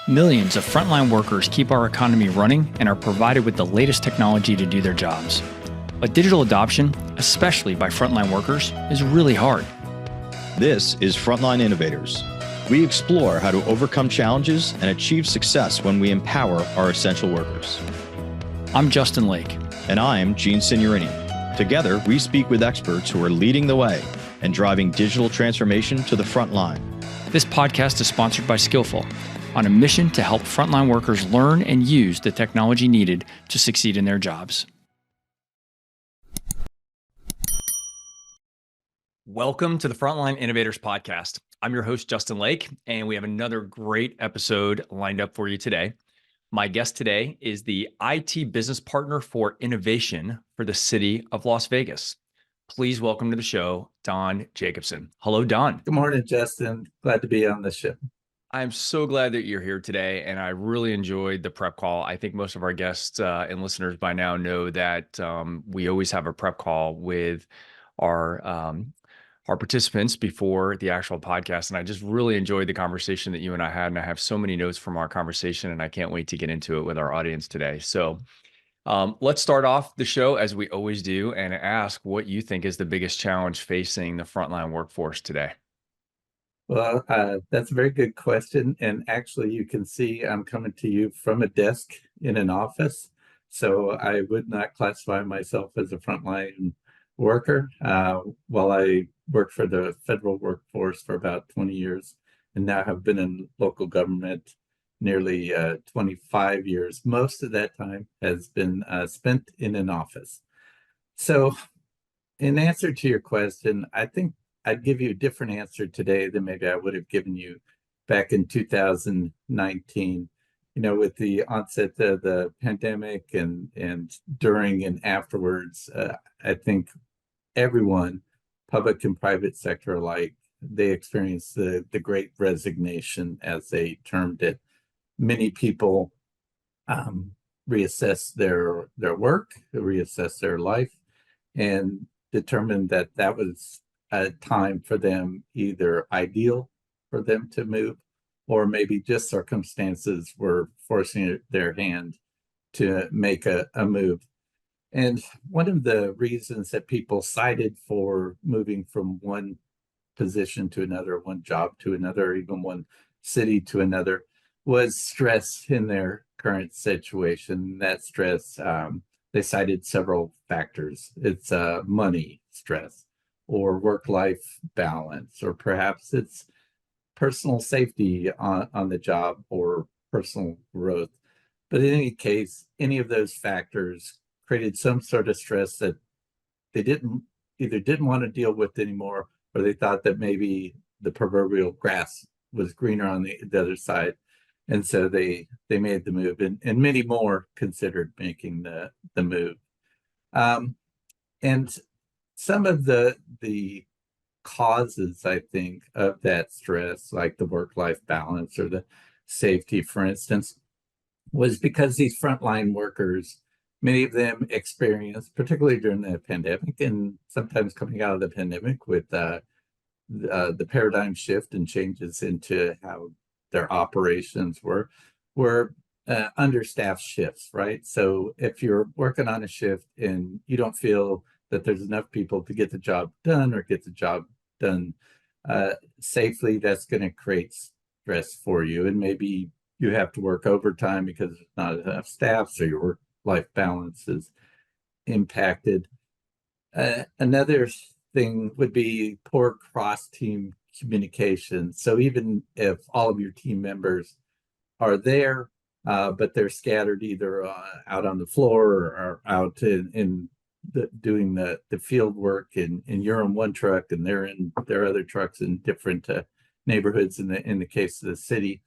Millions of frontline workers keep our economy running and are provided with the latest technology to do their jobs. But digital adoption, especially by frontline workers, is really hard. This is Frontline Innovators. We explore how to overcome challenges and achieve success when we empower our essential workers. I'm Justin Lake. And I'm Gene Signorini. Together, we speak with experts who are leading the way and driving digital transformation to the front line. This podcast is sponsored by Skillful, on a mission to help frontline workers learn and use the technology needed to succeed in their jobs. Welcome to the Frontline Innovators podcast. I'm your host, Justin Lake, and we have another great episode lined up for you today. My guest today is the IT business partner for innovation for the city of Las Vegas. Please welcome to the show, Don Jacobson. Hello, Don. Good morning, Justin. Glad to be on the show. I'm so glad that you're here today, and I really enjoyed the prep call. I think most of our guests and listeners by now know that we always have a prep call with our participants before the actual podcast, and I just really enjoyed the conversation that you and I had, and I have so many notes from our conversation, and I can't wait to get into it with our audience today. So let's start off the show as we always do and ask what you think is the biggest challenge facing the frontline workforce today. Well, that's a very good question. And actually, you can see I'm coming to you from a desk in an office. So I would not classify myself as a frontline worker. While I worked for the federal workforce for about 20 years and now have been in local government nearly 25 years, most of that time has been spent in an office. So in answer to your question, I think I'd give you a different answer today than maybe I would have given you back in 2019. You know, with the onset of the pandemic and during and afterwards, I think everyone, public and private sector alike, they experienced the great resignation, as they termed it. Many people reassess their work, reassess their life, and determined that that was a time for them, either ideal for them to move, or maybe just circumstances were forcing their hand to make a move. And one of the reasons that people cited for moving from one position to another, one job to another, or even one city to another, was stress in their current situation. That stress, they cited several factors. It's money stress, or work-life balance, or perhaps it's personal safety on the job, or personal growth. But in any case, any of those factors created some sort of stress that they didn't want to deal with anymore, or they thought that maybe the proverbial grass was greener on the other side. And so they made the move, and many more considered making the move. And some of the causes, I think, of that stress, like the work-life balance or the safety, for instance, was because these frontline workers, many of them experienced, particularly during the pandemic and sometimes coming out of the pandemic, with the paradigm shift and changes into how their operations were understaffed shifts, right? So if you're working on a shift and you don't feel that there's enough people to get the job done, or get the job done safely, that's going to create stress for you. And maybe you have to work overtime because there's not enough staff, so your work-life balance is impacted. Another thing would be poor cross-team communication. So even if all of your team members are there, but they're scattered either out on the floor or out in doing the field work, and you're in one truck and they're in their other trucks in different neighborhoods in the case of the city.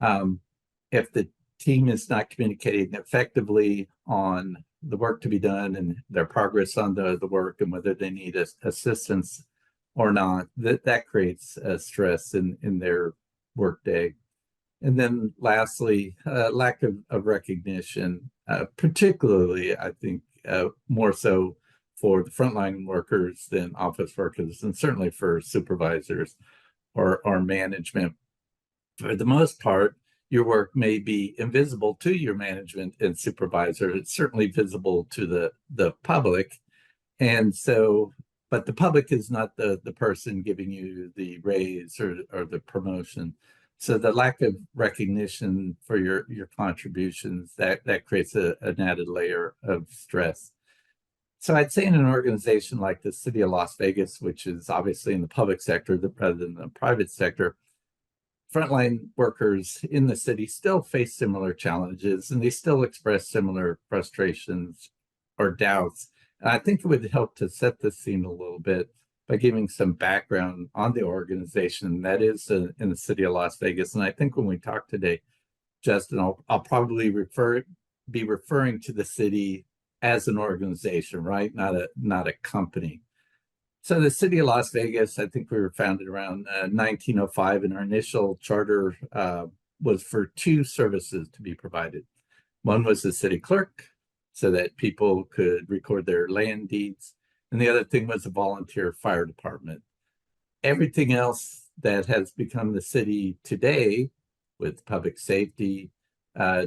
If the team is not communicating effectively on the work to be done and their progress on the work, and whether they need assistance or not, that creates stress in their workday. And then lastly, lack of recognition, particularly, I think, more so for the frontline workers than office workers, and certainly for supervisors or management. For the most part, your work may be invisible to your management and supervisor. It's certainly visible to the public. And so, but the public is not the person giving you the raise or the promotion. So the lack of recognition for your contributions, that creates an added layer of stress. So I'd say in an organization like the city of Las Vegas, which is obviously in the public sector rather than the private sector, frontline workers in the city still face similar challenges and they still express similar frustrations or doubts. And I think it would help to set the scene a little bit by giving some background on the organization that is in the city of Las Vegas. And I think when we talk today, Justin, I'll probably be referring to the city as an organization, right? Not a company. So the city of Las Vegas, I think we were founded around 1905, and our initial charter was for two services to be provided. One was the city clerk, so that people could record their land deeds, and the other thing was a volunteer fire department. Everything else that has become the city today, with public safety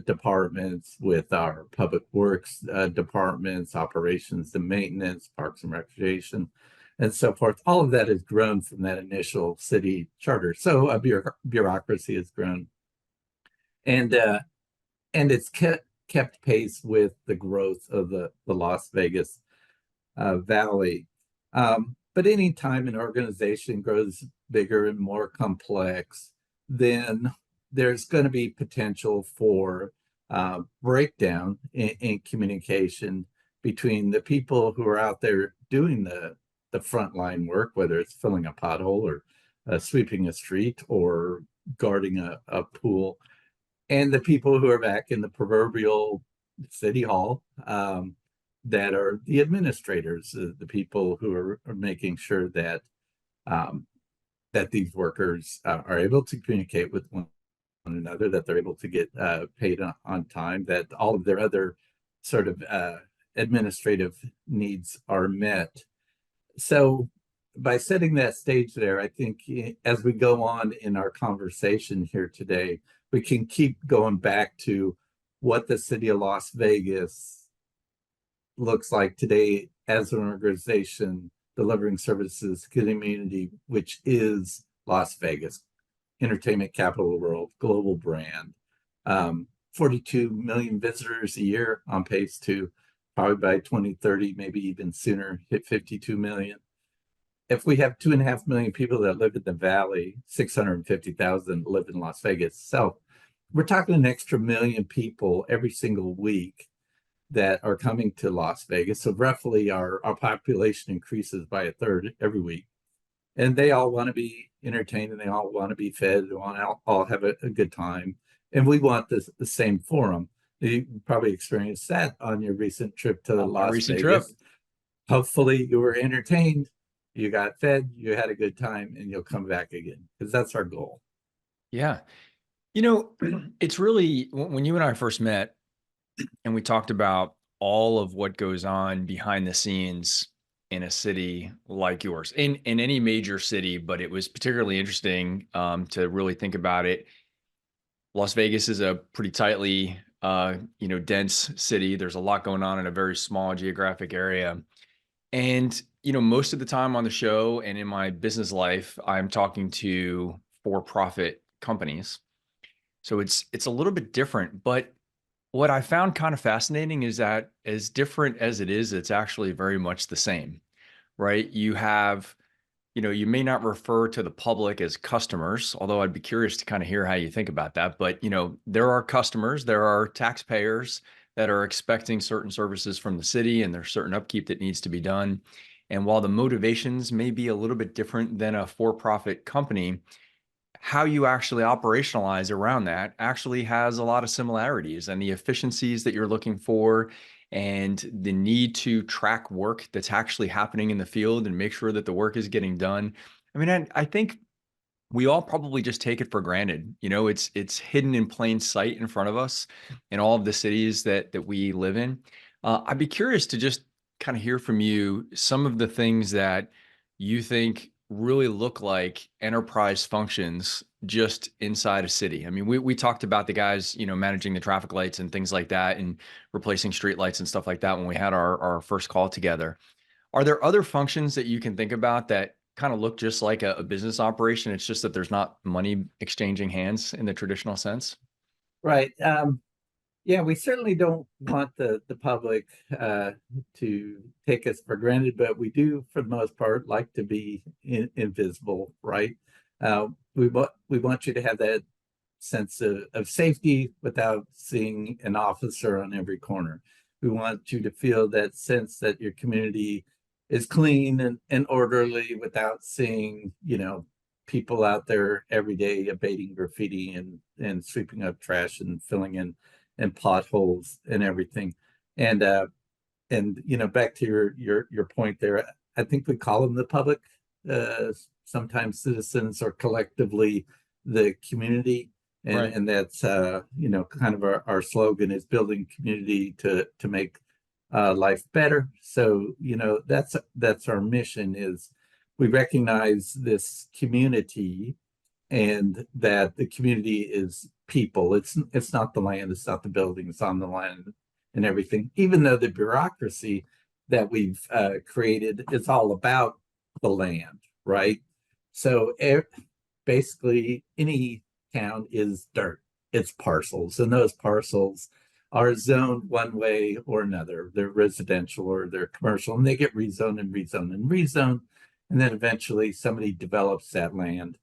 departments, with our public works departments, operations and maintenance, parks and recreation, and so forth. All of that has grown from that initial city charter. So a bureaucracy has grown, and it's kept pace with the growth of the Las Vegas Valley. But anytime an organization grows bigger and more complex, then there's going to be potential for breakdown in communication between the people who are out there doing the frontline work, whether it's filling a pothole or sweeping a street or guarding a pool, and the people who are back in the proverbial city hall, that are the administrators, the people who are making sure that that these workers are able to communicate with one another, that they're able to get paid on time, that all of their other sort of administrative needs are met. So by setting that stage there, I think as we go on in our conversation here today, we can keep going back to what the city of Las Vegas looks like today as an organization delivering services to the community, which is Las Vegas, entertainment capital of the world, global brand. 42 million visitors a year, on pace to probably by 2030, maybe even sooner, hit 52 million. If we have 2.5 million people that live in the valley, 650,000 live in Las Vegas. So we're talking an extra million people every single week that are coming to Las Vegas. So roughly our population increases by a third every week. And they all want to be entertained, and they all want to be fed, they want to all have a good time. And we want the same for them. You probably experienced that on your recent trip to Las Vegas. Trip. Hopefully you were entertained, you got fed, you had a good time, and you'll come back again, because that's our goal. Yeah. You know, it's really, when you and I first met and we talked about all of what goes on behind the scenes in a city like yours, in any major city, but it was particularly interesting to really think about it. Las Vegas is a pretty tightly, dense city. There's a lot going on in a very small geographic area. And, most of the time on the show and in my business life, I'm talking to for-profit companies. So it's a little bit different, but what I found kind of fascinating is that as different as it is, it's actually very much the same, right? You have, you may not refer to the public as customers, although I'd be curious to kind of hear how you think about that. But, there are customers, there are taxpayers that are expecting certain services from the city, and there's certain upkeep that needs to be done. And while the motivations may be a little bit different than a for-profit company, how you actually operationalize around that actually has a lot of similarities, and the efficiencies that you're looking for and the need to track work that's actually happening in the field and make sure that the work is getting done. I mean, I think we all probably just take it for granted. It's hidden in plain sight in front of us in all of the cities that we live in. I'd be curious to just kind of hear from you some of the things that you think really look like enterprise functions just inside a city? I mean, we talked about the guys, managing the traffic lights and things like that and replacing street lights and stuff like that when we had our first call together. Are there other functions that you can think about that kind of look just like a business operation? It's just that there's not money exchanging hands in the traditional sense. Right. Yeah, we certainly don't want the public to take us for granted, but we do, for the most part, like to be invisible, right? We want you to have that sense of safety without seeing an officer on every corner. We want you to feel that sense that your community is clean and orderly without seeing, people out there every day abating graffiti and sweeping up trash and filling in and potholes and everything. And back to your point there, I think we call them the public, sometimes citizens, or collectively the community. And Right. and that's kind of our slogan is building community to make life better. So that's our mission, is we recognize this community, and that the community is people. It's not the land, it's not the building, it's on the land and everything. Even though the bureaucracy that we've created is all about the land, right? So basically, any town is dirt. It's parcels, and those parcels are zoned one way or another. They're residential or they're commercial, and they get rezoned and rezoned and rezoned. And then eventually somebody develops that land,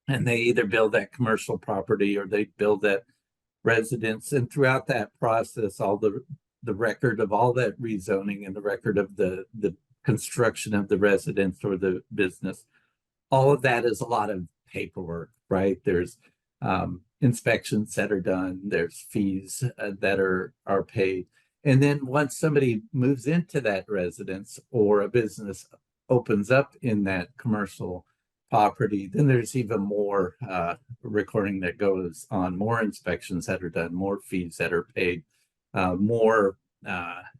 and they either build that commercial property or they build that residence. And throughout that process, all the record of all that rezoning and the record of the construction of the residence or the business, all of that is a lot of paperwork, right? There's inspections that are done, there's fees that are paid. And then once somebody moves into that residence or a business opens up in that commercial property, then there's even more recording that goes on, more inspections that are done, more fees that are paid, more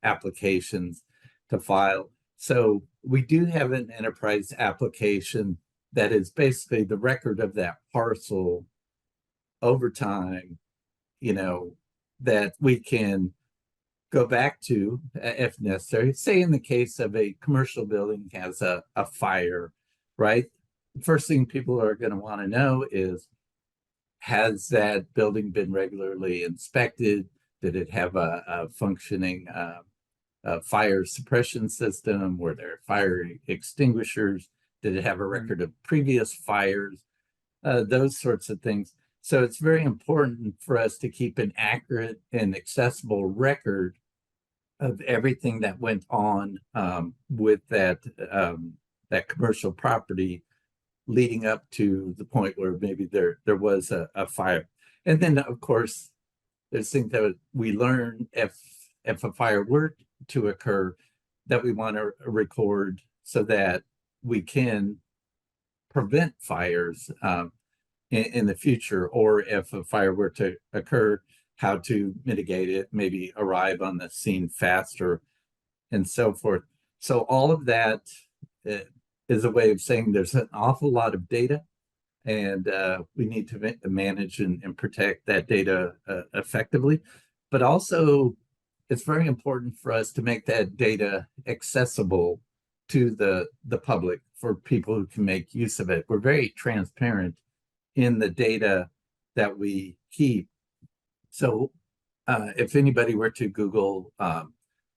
applications to file. So we do have an enterprise application that is basically the record of that parcel over time, that we can go back to if necessary. Say in the case of a commercial building has a fire, right? The first thing people are going to want to know is, has that building been regularly inspected? Did it have a functioning fire suppression system? Were there fire extinguishers? Did it have a record of previous fires? Those sorts of things. So it's very important for us to keep an accurate and accessible record of everything that went on with that commercial property leading up to the point where maybe there was a fire. And then, of course, there's things that we learn if a fire were to occur that we want to record so that we can prevent fires in the future, or if a fire were to occur, how to mitigate it, maybe arrive on the scene faster, and so forth. So all of that is a way of saying there's an awful lot of data, and we need to manage and protect that data effectively. But also, it's very important for us to make that data accessible to the public, for people who can make use of it. We're very transparent in the data that we keep. So if anybody were to Google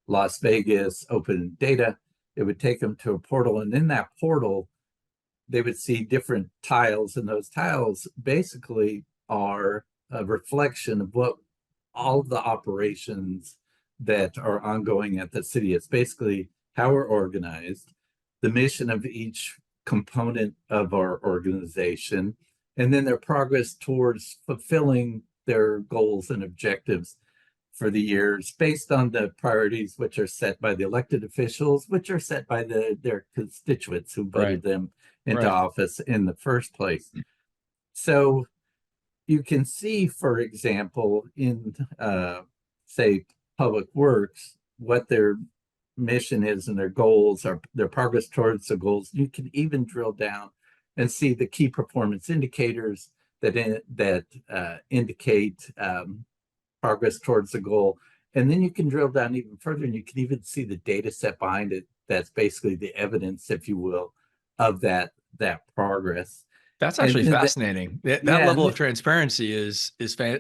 Las Vegas open data, it would take them to a portal. And in that portal, they would see different tiles. And those tiles basically are a reflection of what all of the operations that are ongoing at the city. It's basically how we're organized, the mission of each component of our organization, and then their progress towards fulfilling their goals and objectives for the years based on the priorities, which are set by the elected officials, which are set by their constituents who voted Right. them into Right. office in the first place. So you can see, for example, in say public works, what their mission is and their goals, or their progress towards the goals. You can even drill down and see the key performance indicators that indicate progress towards the goal. And then you can drill down even further, and you can even see the data set behind it. That's basically the evidence, if you will, of that progress. That's And actually fascinating. That yeah, level of transparency is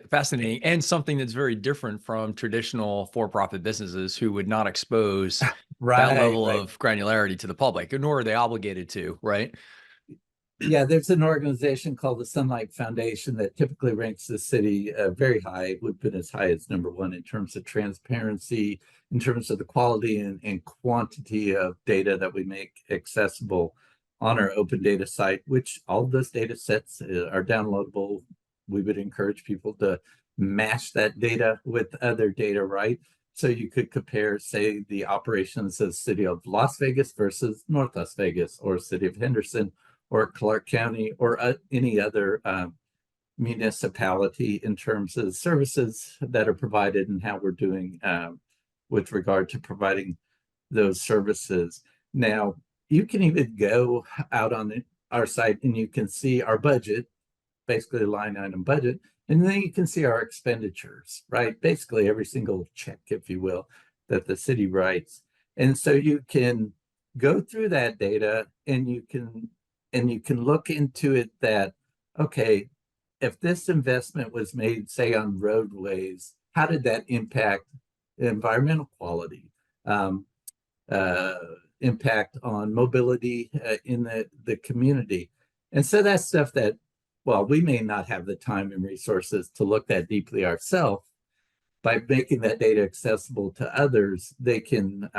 fascinating, and something that's very different from traditional for-profit businesses who would not expose that right, level right. of granularity to the public, nor are they obligated to, right? Yeah, there's an organization called the Sunlight Foundation that typically ranks the city very high. We've been as high as number one in terms of transparency, in terms of the quality and quantity of data that we make accessible on our open data site, which all of those data sets are downloadable. We would encourage people to mash that data with other data, right? So you could compare, say, the operations of the city of Las Vegas versus North Las Vegas, or city of Henderson, or Clark County, or any other municipality in terms of services that are provided and how we're doing with regard to providing those services. Now, you can even go out on our site and you can see our budget, basically a line item budget, and then you can see our expenditures, right? Basically every single check, if you will, that the city writes. And so you can go through that data and you can look into it that, okay, if this investment was made, say, on roadways, how did that impact environmental quality, um, uh, impact on mobility in the community? And so that's stuff that, well, we may not have the time and resources to look that deeply ourselves. By making that data accessible to others, they can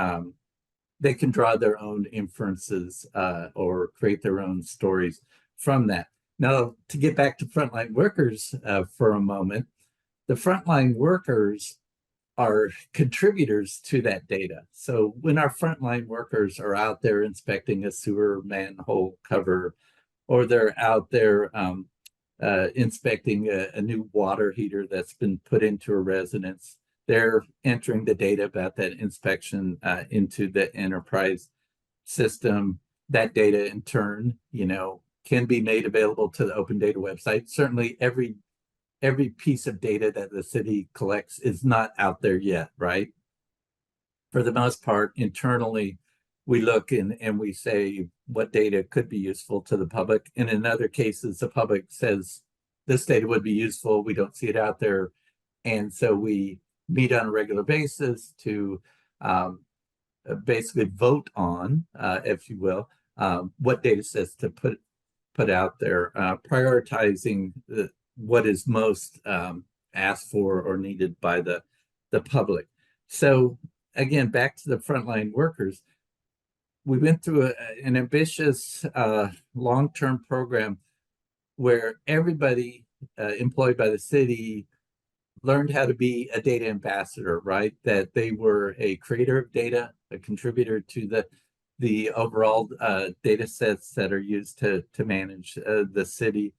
draw their own inferences or create their own stories from that. Now, to get back to frontline workers for a moment, the frontline workers are contributors to that data. So when our frontline workers are out there inspecting a sewer manhole cover, or they're out there inspecting a new water heater that's been put into a residence, they're entering the data about that inspection into the enterprise system. That data, in turn, can be made available to the open data website. Certainly, every piece of data that the city collects is not out there yet, right? For the most part, internally, we look and we say what data could be useful to the public. And in other cases, the public says this data would be useful. We don't see it out there. And so we meet on a regular basis to basically vote on, if you will, what data sets to put out there, prioritizing what is most asked for or needed by the public. So again, back to the frontline workers, we went through an ambitious long-term program where everybody employed by the city learned how to be a data ambassador, right? That they were a creator of data, a contributor to the overall data sets that are used to manage the city,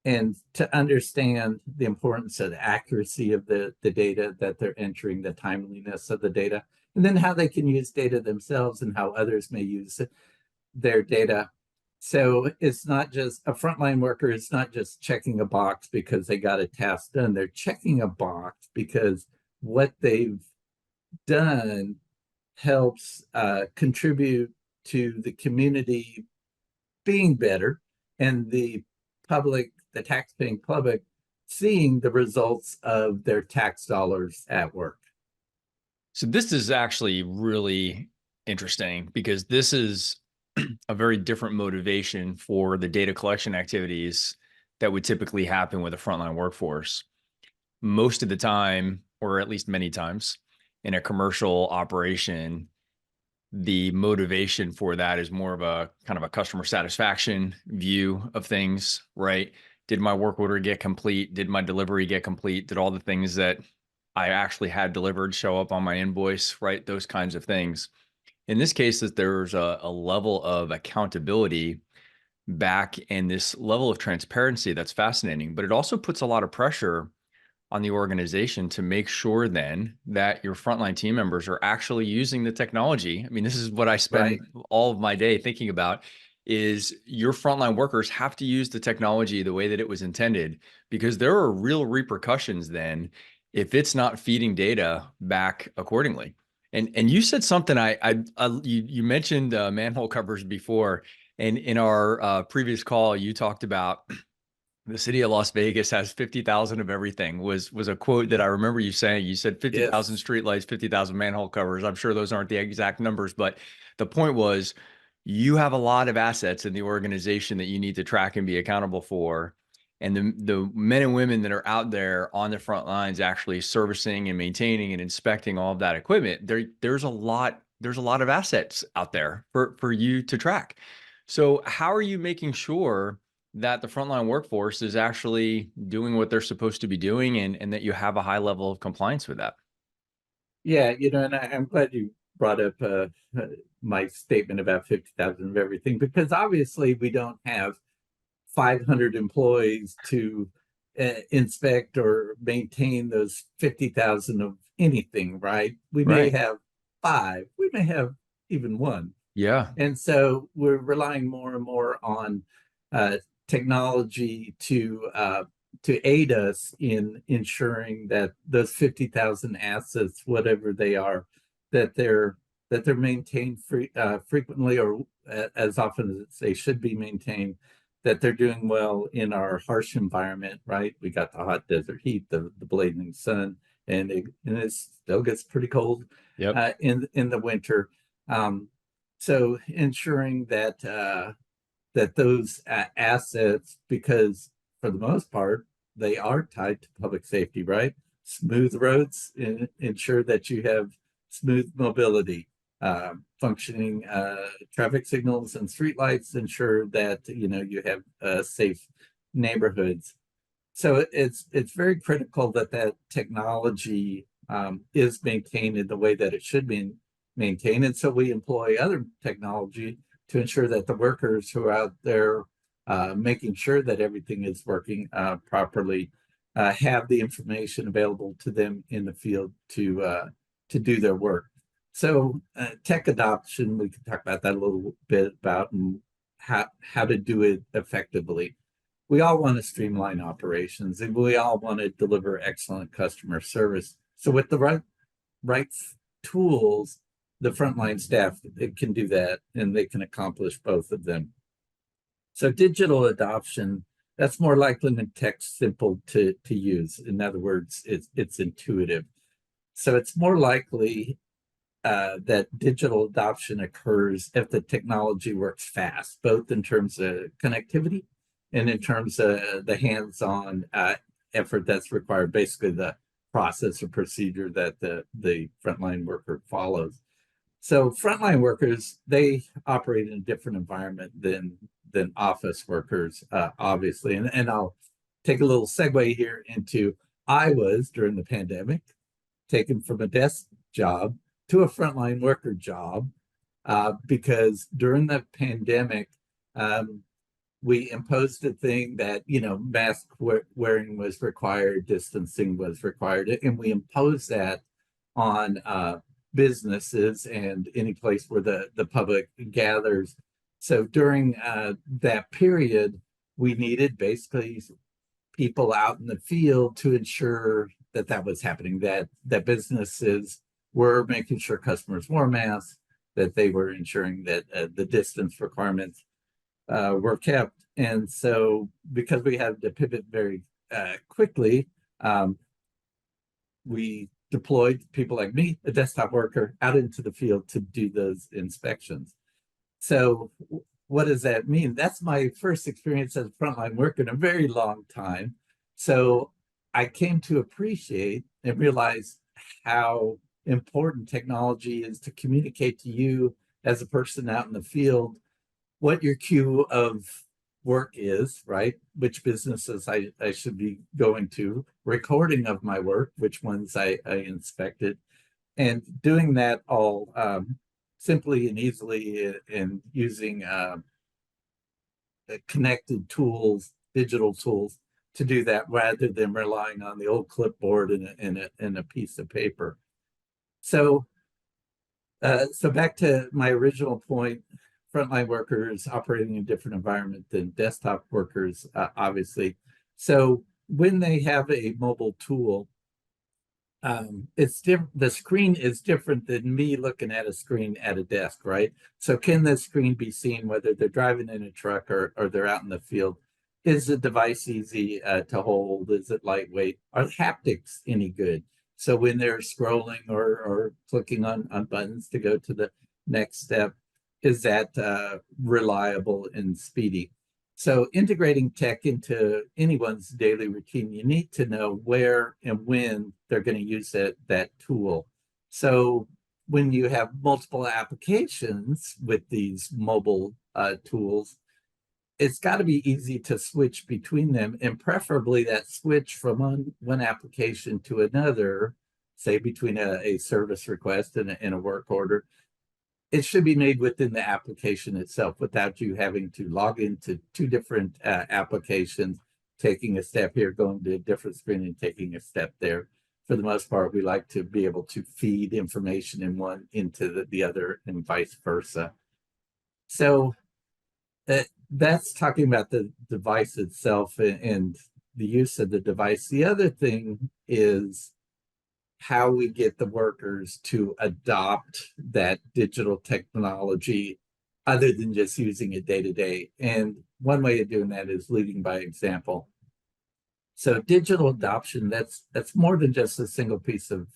and to understand the importance of the accuracy of the data that they're entering, the timeliness of the data, and then how they can use data themselves and how others may use their data. So it's not just a frontline worker, it's not just checking a box because they got a task done. They're checking a box because what they've done helps contribute to the community being better, and the public, the taxpaying public, seeing the results of their tax dollars at work. So this is actually really interesting because this is a very different motivation for the data collection activities that would typically happen with a frontline workforce. Most of the time, or at least many times, in a commercial operation, the motivation for that is more of a kind of a customer satisfaction view of things, right? Did my work order get complete? Did my delivery get complete? Did all the things that I actually had delivered show up on my invoice, right? Those kinds of things. In this case, that there's a level of accountability back and this level of transparency that's fascinating, but it also puts a lot of pressure on the organization to make sure then that your frontline team members are actually using the technology. I mean, this is what I Right. spend all of my day thinking about is your frontline workers have to use the technology the way that it was intended, because there are real repercussions then if it's not feeding data back accordingly. And you said something you mentioned manhole covers before, and in our previous call you talked about the city of Las Vegas has 50,000 of everything was a quote that I remember you saying. You said 50,000 Yes. streetlights, 50,000 manhole covers. I'm sure those aren't the exact numbers, but the point was you have a lot of assets in the organization that you need to track and be accountable for. And the men and women that are out there on the front lines actually servicing and maintaining and inspecting all of that equipment, there's a lot of assets out there for you to track. So how are you making sure that the frontline workforce is actually doing what they're supposed to be doing, and that you have a high level of compliance with that? Yeah, and I'm glad you brought up my statement about 50,000 of everything, because obviously we don't have 500 employees to inspect or maintain those 50,000 of anything, right? We may Right. have five, we may have even one. Yeah. And so we're relying more and more on uh, technology to aid us in ensuring that those 50,000 assets, whatever they are, that they're maintained frequently, or as often as they should be maintained, that they're doing well in our harsh environment, right? We got the hot desert heat, the blazing sun, and it still gets pretty cold Yep. in the winter. Um, so ensuring that that those assets, because for the most part they are tied to public safety, right? Smooth roads ensure that you have smooth mobility. Functioning traffic signals and streetlights ensure that you have safe neighborhoods. So it's very critical that that technology is maintained in the way that it should be maintained, and so we employ other technology to ensure that the workers who are out there making sure that everything is working properly have the information available to them in the field to do their work. So tech adoption, we can talk about that a little bit about, and how to do it effectively. We all want to streamline operations, and we all want to deliver excellent customer service. So with the right tools, the frontline staff, it can do that, and they can accomplish both of them. So digital adoption, that's more likely than text simple to use. In other words, it's intuitive. So it's more likely that digital adoption occurs if the technology works fast, both in terms of connectivity and in terms of the hands-on effort that's required, basically the process or procedure that the frontline worker follows. So frontline workers, they operate in a different environment than office workers, obviously. And I'll take a little segue here into, I was, during the pandemic, taken from a desk job to a frontline worker job because during the pandemic, we imposed a thing that, mask wearing was required, distancing was required, and we imposed that on businesses and any place where the public gathers. So during that period, we needed basically people out in the field to ensure that that was happening, that businesses were making sure customers wore masks, that they were ensuring that the distance requirements were kept. And so because we had to pivot very quickly, we deployed people like me, a desktop worker, out into the field to do those inspections. So what does that mean? That's my first experience as a frontline worker in a very long time. So I came to appreciate and realize how important technology is to communicate to you as a person out in the field what your queue of work is, right? Which businesses I should be going to, recording of my work, which ones I inspected, and doing that all simply and easily, and using connected tools, digital tools, to do that rather than relying on the old clipboard and a piece of paper. So, so back to my original point, frontline workers operating in a different environment than desktop workers, obviously. So when they have a mobile tool, it's different. The screen is different than me looking at a screen at a desk, right? So can the screen be seen whether they're driving in a truck or they're out in the field? Is the device easy to hold? Is it lightweight? Are the haptics any good? So when they're scrolling or clicking on buttons to go to the next step, is that reliable and speedy? So integrating tech into anyone's daily routine, you need to know where and when they're going to use that tool. So when you have multiple applications with these mobile tools, it's got to be easy to switch between them, and preferably that switch from one application to another, say between a service request and a work order, it should be made within the application itself without you having to log into two different applications, taking a step here, going to a different screen and taking a step there. For the most part, we like to be able to feed information in one into the other and vice versa. So that's talking about the device itself and the use of the device. The other thing is how we get the workers to adopt that digital technology other than just using it day to day. And one way of doing that is leading by example. So digital adoption, that's more than just a single piece of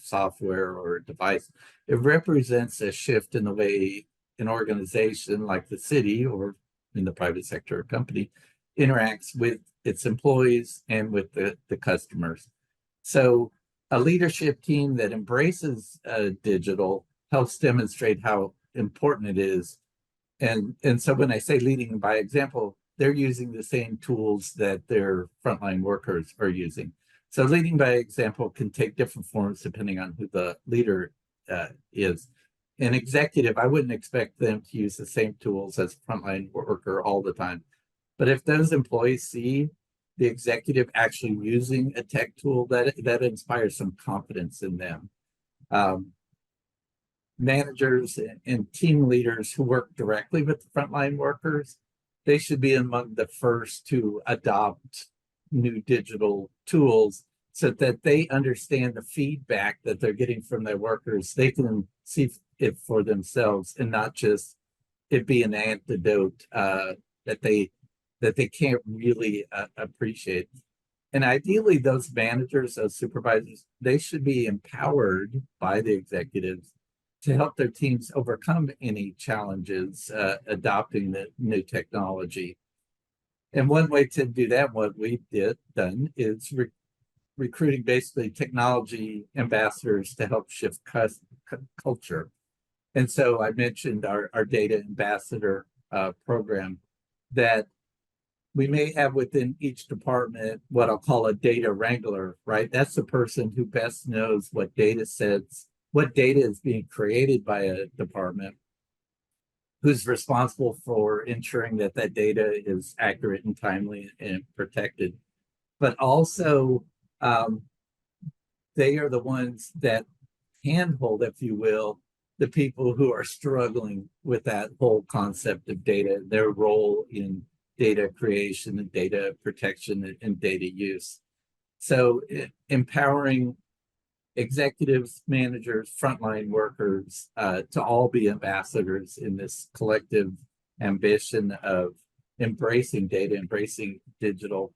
software or device. It represents a shift in the way an organization like the city or in the private sector or company interacts with its employees and with the customers. So a leadership team that embraces digital helps demonstrate how important it is. And so when I say leading by example, they're using the same tools that their frontline workers are using. So leading by example can take different forms depending on who the leader is. An executive, I wouldn't expect them to use the same tools as a frontline worker all the time. But if those employees see the executive actually using a tech tool, that inspires some confidence in them. Managers and team leaders who work directly with the frontline workers, they should be among the first to adopt new digital tools so that they understand the feedback that they're getting from their workers. They can see it for themselves and not just it be an antidote that they can't really appreciate. And ideally, those managers, those supervisors, they should be empowered by the executives to help their teams overcome any challenges adopting the new technology. And one way to do that, what we've done is recruiting basically technology ambassadors to help shift culture. And so I mentioned our data ambassador program that we may have within each department what I'll call a data wrangler, right? That's the person who best knows what data sets, what data is being created by a department, who's responsible for ensuring that that data is accurate and timely and protected. But also, they are the ones that handhold, if you will, the people who are struggling with that whole concept of data, their role in data creation and data protection and data use. So empowering executives, managers, frontline workers to all be ambassadors in this collective ambition of embracing data, embracing digital.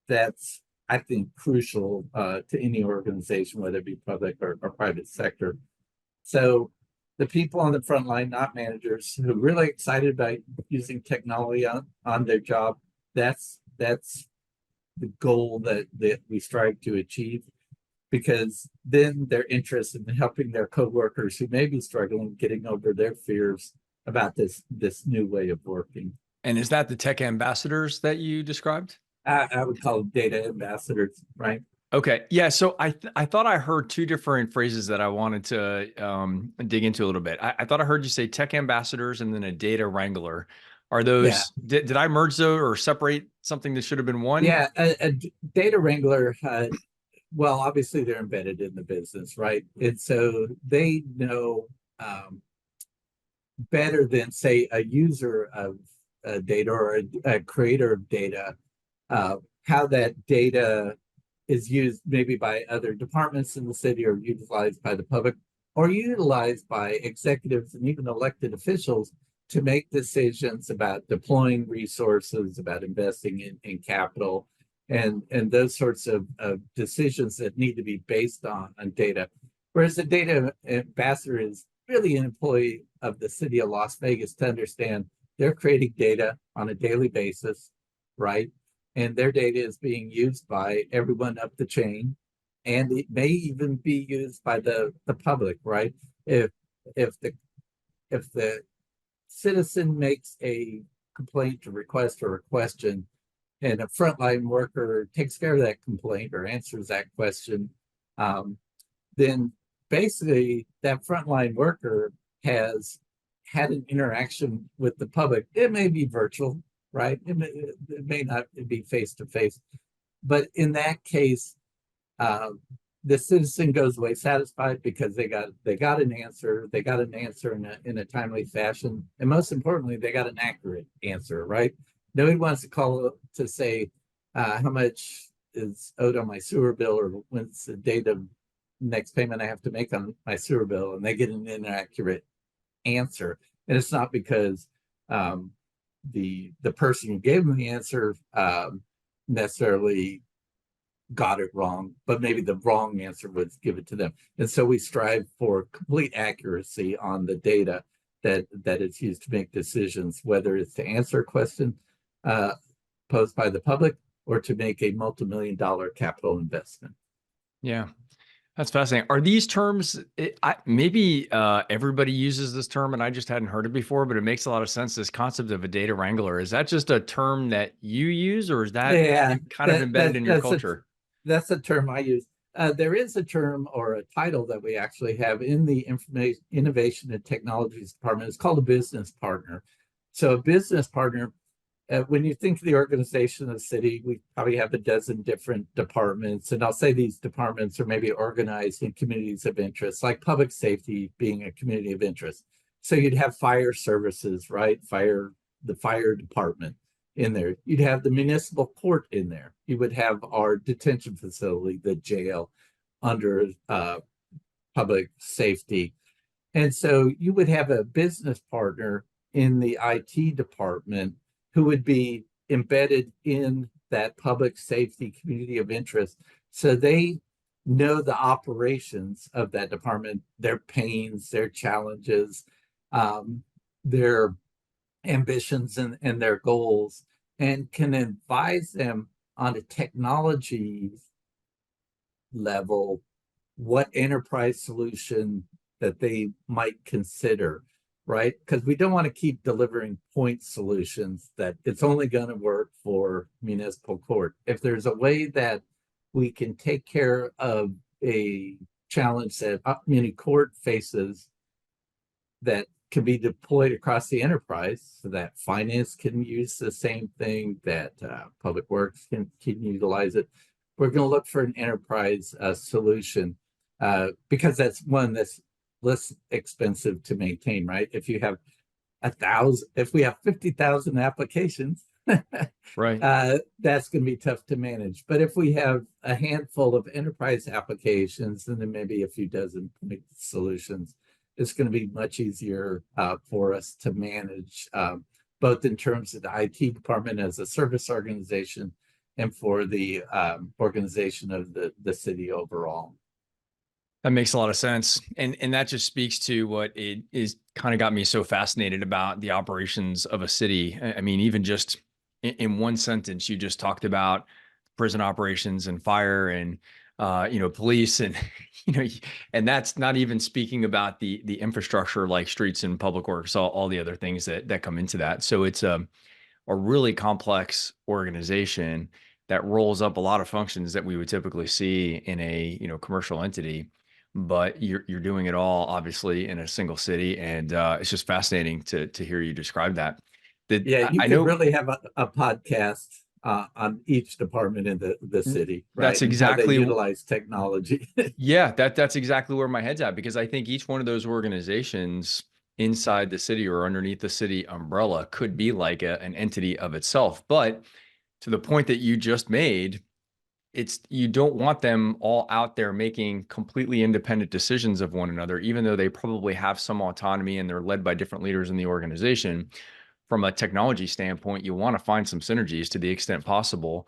That's, I think, crucial to any organization, whether it be public or private sector. So the people on the front line, not managers, who are really excited about using technology on their job, that's the goal that we strive to achieve, because then they're interested in helping their coworkers who may be struggling, getting over their fears about this new way of working. And is that the tech ambassadors that you described? I would call them data ambassadors, right? Okay. Yeah. So I thought I heard two different phrases that I wanted to dig into a little bit. I thought I heard you say tech ambassadors and then a data wrangler. Are Yeah. those, did I merge those or separate something that should have been one? Yeah. A data wrangler, well, obviously they're embedded in the business, right? And so they know better than, say, a user of data or a creator of data, how that data is used maybe by other departments in the city or utilized by the public or utilized by executives and even elected officials to make decisions about deploying resources, about investing in capital, and those sorts of decisions that need to be based on data. Whereas the data ambassador is really an employee of the city of Las Vegas to understand they're creating data on a daily basis, right? And their data is being used by everyone up the chain, and it may even be used by the public, right? If the if the citizen makes a complaint or request or a question, and a frontline worker takes care of that complaint or answers that question, um, then basically that frontline worker has had an interaction with the public. It may be virtual, right? It may not be face to face, but in that case, uh, the citizen goes away satisfied because they got an answer. They got an answer in a timely fashion, and most importantly, they got an accurate answer. Right? Nobody wants to call to say how much is owed on my sewer bill or when's the date of next payment I have to make on my sewer bill, and they get an inaccurate answer. And it's not because um, the person who gave them the answer necessarily got it wrong, but maybe the wrong answer was given to them. And so we strive for complete accuracy on the data that is used to make decisions, whether it's to answer a question posed by the public or to make a multi-million-dollar capital investment. Yeah. That's fascinating. Are these terms, maybe everybody uses this term and I just hadn't heard it before, but it makes a lot of sense. This concept of a data wrangler, is that just a term that you use or is that Yeah, kind of embedded in your that's culture? that's a term I use. There is a term or a title that we actually have in the Information Innovation and Technologies Department. It's called a business partner. So a business partner, when you think of the organization of the city, we probably have a dozen different departments. And I'll say these departments are maybe organized in communities of interest, like public safety being a community of interest. So you'd have fire services, right? The fire department in there. You'd have the municipal court in there. You would have our detention facility, the jail, under public safety. And so you would have a business partner in the IT department who would be embedded in that public safety community of interest. So they know the operations of that department, their pains, their challenges, their ambitions and their goals, and can advise them on a technology level what enterprise solution that they might consider, right? Because we don't want to keep delivering point solutions that it's only going to work for municipal court. If there's a way that we can take care of a challenge that muni court faces that can be deployed across the enterprise so that finance can use the same thing, that public works can utilize it. We're going to look for an enterprise solution because that's one that's less expensive to maintain, right? If you have if we have 50,000 applications, Right. that's going to be tough to manage. But if we have a handful of enterprise applications and then maybe a few dozen point solutions, it's going to be much easier for us to manage, both in terms of the IT department as a service organization and for the organization of the city overall. That makes a lot of sense. And that just speaks to what it is kind of got me so fascinated about the operations of a city. I mean, even just in one sentence, you just talked about prison operations and fire and police and and that's not even speaking about the infrastructure like streets and public works, all the other things that come into that. So it's a really complex organization that rolls up a lot of functions that we would typically see in a commercial entity, but you're doing it all obviously in a single city, and it's just fascinating to hear you describe that. Yeah, you I could know really have a podcast on each department in the city, that's right? And how they exactly utilize technology. yeah, that's exactly where my head's at, because I think each one of those organizations inside the city or underneath the city umbrella could be like an entity of itself. But to the point that you just made, it's you don't want them all out there making completely independent decisions of one another, even though they probably have some autonomy and they're led by different leaders in the organization. From a technology standpoint, you want to find some synergies to the extent possible,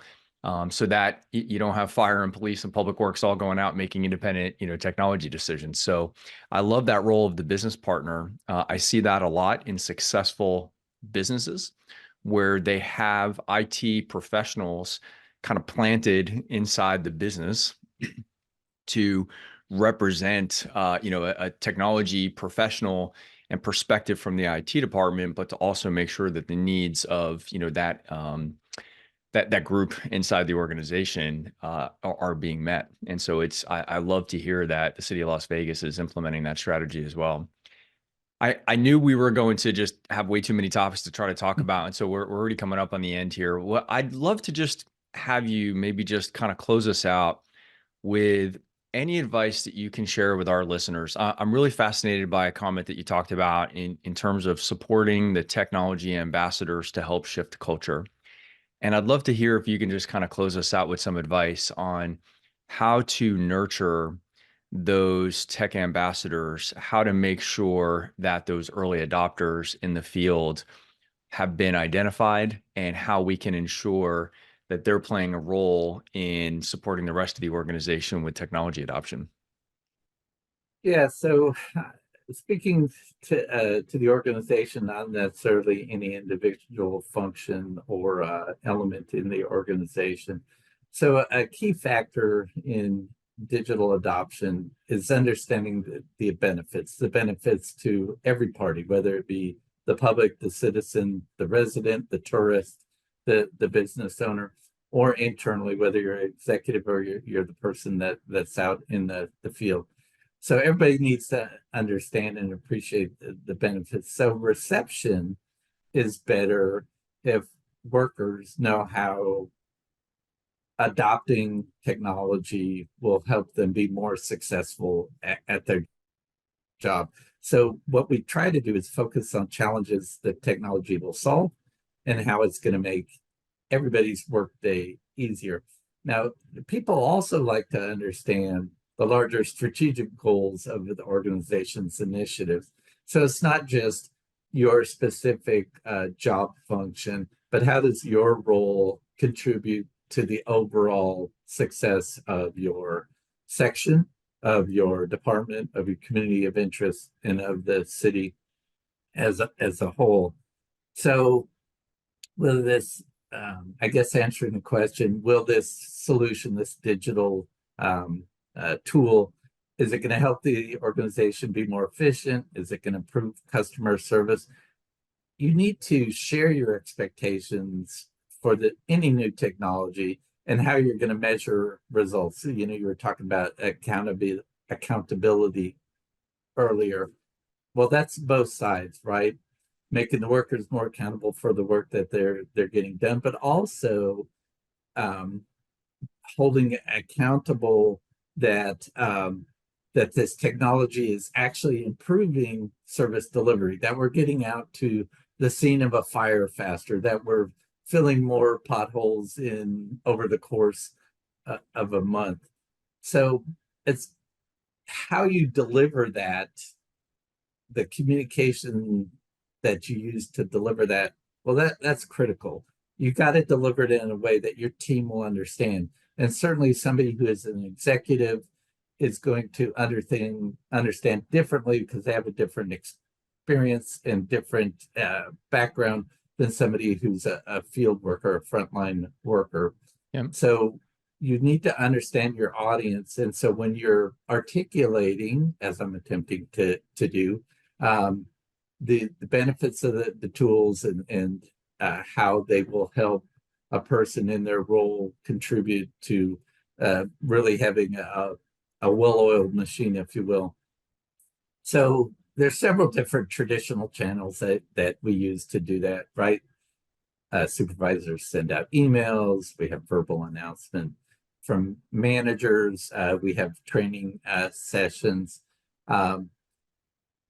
so that you don't have fire and police and public works all going out making independent, technology decisions. So I love that role of the business partner. I see that a lot in successful businesses where they have IT professionals kind of planted inside the business to represent, a technology professional and perspective from the IT department, but to also make sure that the needs of, that group inside the organization are being met. And so I love to hear that the city of Las Vegas is implementing that strategy as well. I knew we were going to just have way too many topics to try to talk about. And so we're already coming up on the end here. What I'd love to just have you maybe just kind of close us out with any advice that you can share with our listeners. I'm really fascinated by a comment that you talked about in terms of supporting the technology ambassadors to help shift culture. And I'd love to hear if you can just kind of close us out with some advice on how to nurture those tech ambassadors, how to make sure that those early adopters in the field have been identified, and how we can ensure that they're playing a role in supporting the rest of the organization with technology adoption. Yeah, so speaking to the organization, not necessarily any individual function or element in the organization. So a key factor in digital adoption is understanding the benefits to every party, whether it be the public, the citizen, the resident, the tourist, the business owner, or internally, whether you're executive or you're the person that's out in the field. So everybody needs to understand and appreciate the benefits. So reception is better if workers know how adopting technology will help them be more successful at their job. So what we try to do is focus on challenges that technology will solve and how it's going to make everybody's workday easier. Now, people also like to understand the larger strategic goals of the organization's initiatives. So it's not just your specific job function, but how does your role contribute to the overall success of your section, of your department, of your community of interest, and of the city as a whole. So will this, I guess answering the question, will this solution, this digital tool, is it going to help the organization be more efficient? Is it going to improve customer service? You need to share your expectations for any new technology and how you're going to measure results. So, you were talking about accountability earlier. Well, that's both sides, right? Making the workers more accountable for the work that they're getting done, but also holding accountable that that this technology is actually improving service delivery, that we're getting out to the scene of a fire faster, that we're filling more potholes in over the course of a month. So it's how you deliver that, the communication that you use to deliver that. Well, that's critical. You got to deliver it in a way that your team will understand. And certainly somebody who is an executive is going to understand differently because they have a different experience and different background than somebody who's a field worker, a frontline worker. Yeah. So you need to understand your audience. And so when you're articulating, as I'm attempting to do, the benefits of the tools and how they will help a person in their role contribute to really having a well-oiled machine, if you will. So there's several different traditional channels that we use to do that, right? supervisors send out emails. We have verbal announcement from managers. We have training sessions. Um,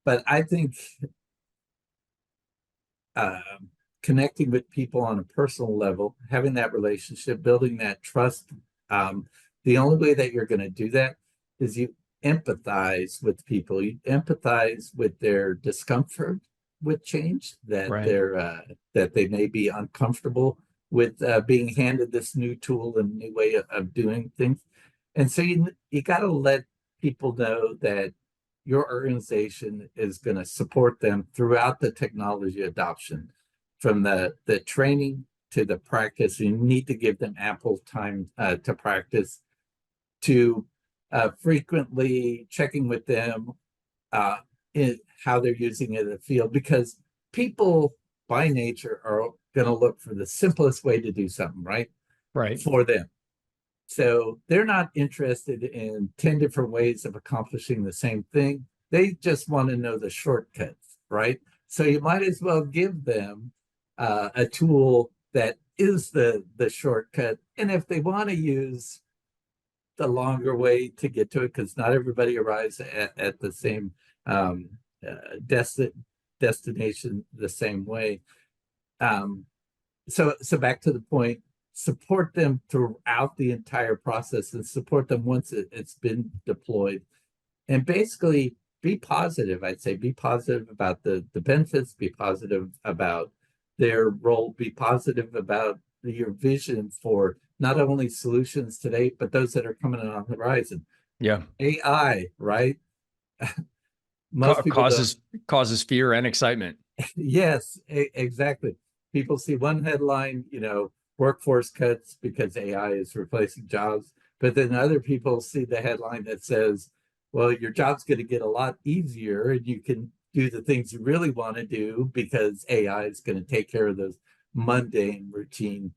but I think connecting with people on a personal level, having that relationship, building that trust, the only way that you're going to do that is you empathize with people. You empathize with their discomfort with change, that Right. they may be uncomfortable with being handed this new tool and new way of doing things. And so you got to let people know that your organization is going to support them throughout the technology adoption, from the training to the practice. You need to give them ample time to practice, to frequently checking with them uh, in how they're using it in the field, because people by nature are going to look for the simplest way to do something, right? Right. For them. So they're not interested in 10 different ways of accomplishing the same thing. They just want to know the shortcuts, right? So you might as well give them a tool that is the shortcut. And if they want to use the longer way to get to it, because not everybody arrives at the same um, destination the same way. Um, so back to the point, support them throughout the entire process and support them once it's been deployed. And basically be positive. I'd say be positive about the benefits, be positive about their role, be positive about your vision for not only solutions today, but those that are coming on the horizon. Yeah. AI, right? Most people don't. Causes fear and excitement. Yes, exactly. People see one headline, workforce cuts because AI is replacing jobs. But then other people see the headline that says, well, your job's going to get a lot easier and you can do the things you really want to do because AI is going to take care of those mundane routine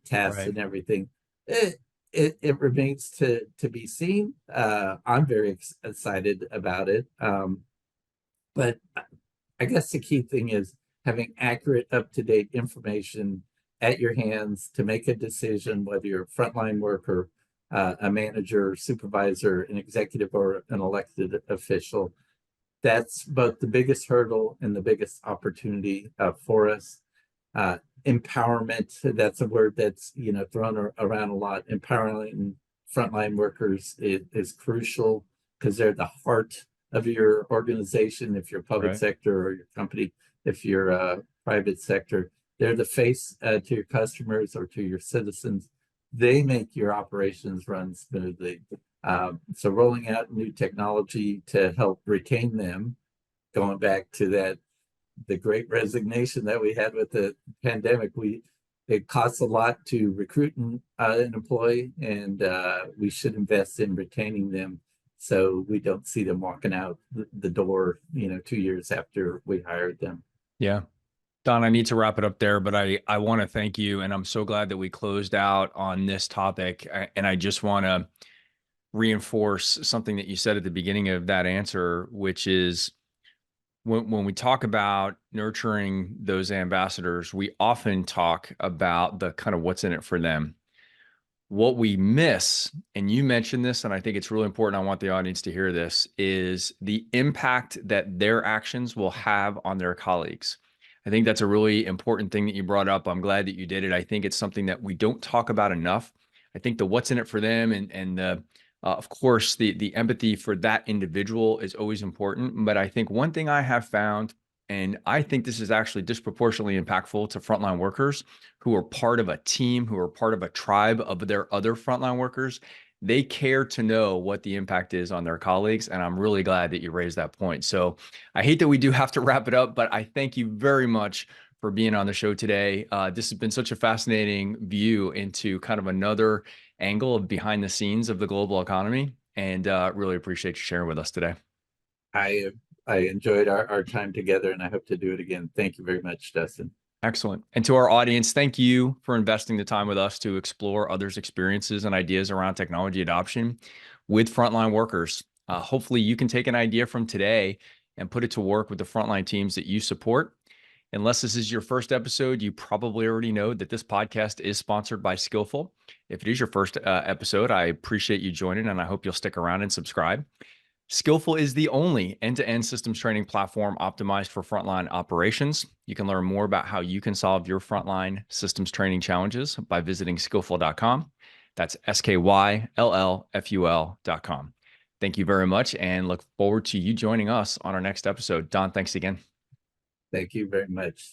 tasks Right. and everything. It remains to be seen. I'm very excited about it. But I guess the key thing is having accurate, up-to-date information at your hands to make a decision, whether you're a frontline worker, a manager, supervisor, an executive, or an elected official. That's both the biggest hurdle and the biggest opportunity for us. Empowerment, that's a word that's thrown around a lot. Empowering frontline workers is crucial because they're the heart of your organization. If you're public Right. sector, or your company, if you're private sector, they're the face to your customers or to your citizens. They make your operations run smoothly. So rolling out new technology to help retain them, going back to the great resignation that we had with the pandemic, it costs a lot to recruit an employee, and we should invest in retaining them so we don't see them walking out the door 2 years after we hired them. Yeah. Don, I need to wrap it up there, but I want to thank you. And I'm so glad that we closed out on this topic. And I just want to reinforce something that you said at the beginning of that answer, which is when we talk about nurturing those ambassadors, we often talk about the kind of what's in it for them. What we miss, and you mentioned this, and I think it's really important, I want the audience to hear this, is the impact that their actions will have on their colleagues. I think that's a really important thing that you brought up. I'm glad that you did it. I think it's something that we don't talk about enough. I think the what's in it for them and the of course the empathy for that individual is always important. But I think one thing I have found, and I think this is actually disproportionately impactful to frontline workers who are part of a team, who are part of a tribe of their other frontline workers. They care to know what the impact is on their colleagues. And I'm really glad that you raised that point. So I hate that we do have to wrap it up, but I thank you very much for being on the show today. This has been such a fascinating view into kind of another angle of behind the scenes of the global economy. And really appreciate you sharing with us today. I I enjoyed our time together, and I hope to do it again. Thank you very much, Dustin. Excellent. And to our audience, thank you for investing the time with us to explore others' experiences and ideas around technology adoption with frontline workers. Hopefully, you can take an idea from today and put it to work with the frontline teams that you support. Unless this is your first episode, you probably already know that this podcast is sponsored by Skillful. If it is your first episode, I appreciate you joining, and I hope you'll stick around and subscribe. Skillful is the only end-to-end systems training platform optimized for frontline operations. You can learn more about how you can solve your frontline systems training challenges by visiting skillful.com. That's SKYLLFUL.com. Thank you very much, and look forward to you joining us on our next episode. Don, thanks again. Thank you very much.